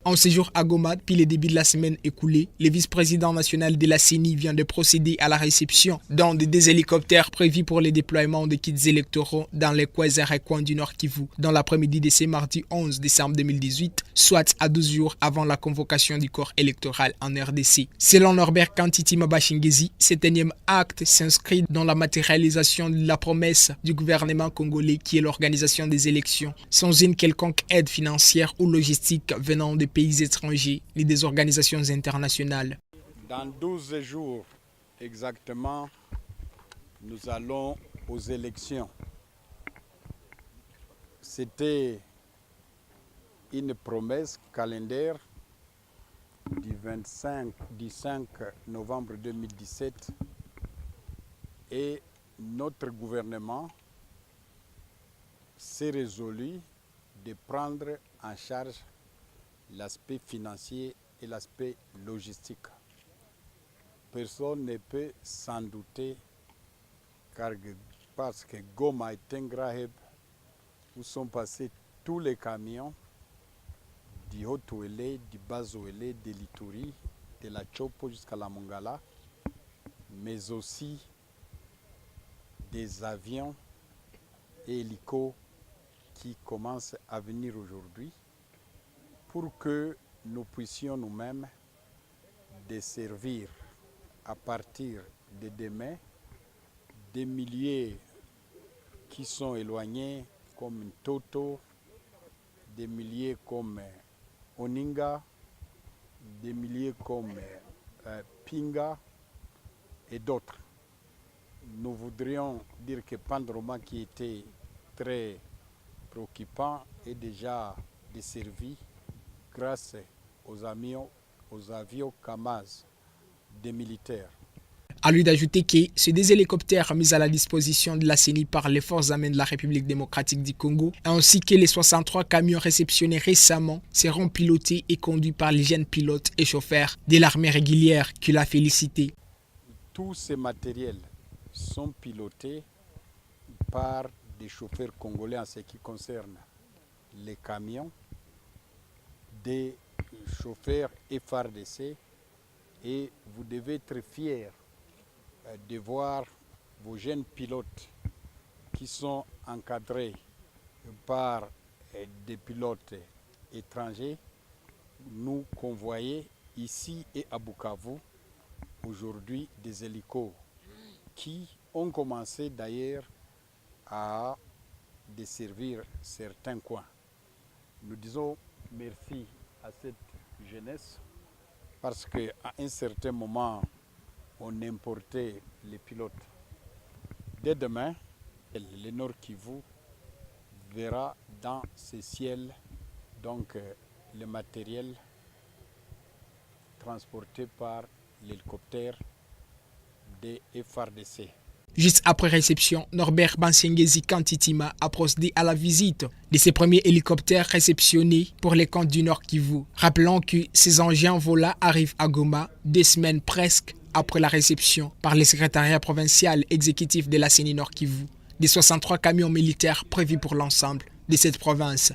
En séjour à Goma, depuis le début de la semaine écoulée, le vice-président national de la CENI vient de procéder à la réception d'un des hélicoptères prévus pour le déploiement des kits électoraux dans les coins du Nord Kivu dans l'après-midi de ce mardi 11 décembre 2018, soit à 12 jours avant la convocation du corps électoral en RDC. Selon Norbert Kantitima Bashingezi, cet énième acte s'inscrit dans la matérialisation de la promesse du gouvernement congolais qui est l'organisation des élections sans une quelconque aide financière ou logistique venant des pays étrangers et des organisations internationales. Dans 12 jours exactement, nous allons aux élections. C'était une promesse calendaire du 5 novembre 2017 et notre gouvernement s'est résolu de prendre en charge l'aspect financier et l'aspect logistique. Personne ne peut s'en douter parce que Goma est un grand hub où sont passés tous les camions du Haut-Ouélé, du Bas-Ouélé, de l'Ituri, de la Chopo jusqu'à la Mongala, mais aussi des avions et hélicos qui commencent à venir aujourd'hui pour que nous puissions nous-mêmes desservir à partir de demain des milliers qui sont éloignés comme Toto, des milliers comme Oninga, des milliers comme Pinga et d'autres. Nous voudrions dire que Pandroma, qui était très préoccupant, est déjà desservi grâce aux avions Kamaz des militaires. À lui d'ajouter que c'est des hélicoptères mis à la disposition de la CENI par les forces armées de la République démocratique du Congo, ainsi que les 63 camions réceptionnés récemment seront pilotés et conduits par les jeunes pilotes et chauffeurs de l'armée régulière qui l'a félicité. Tous ces matériels sont pilotés par des chauffeurs congolais en ce qui concerne les camions, des chauffeurs FARDC, et vous devez être fiers de voir vos jeunes pilotes qui sont encadrés par des pilotes étrangers nous convoyer ici et à Bukavu aujourd'hui des hélicos qui ont commencé d'ailleurs à desservir certains coins. Nous disons merci à cette jeunesse parce qu'à un certain moment, on importait les pilotes. Dès demain, le Nord Kivu verra dans ce ciel donc le matériel transporté par l'hélicoptère des FARDC. Juste après réception, Norbert Bashingezi Kantitima a procédé à la visite de ses premiers hélicoptères réceptionnés pour les camps du Nord Kivu. Rappelons que ces engins volants arrivent à Goma 2 semaines presque après la réception par le secrétariat provincial exécutif de la CENI Nord Kivu des 63 camions militaires prévus pour l'ensemble de cette province.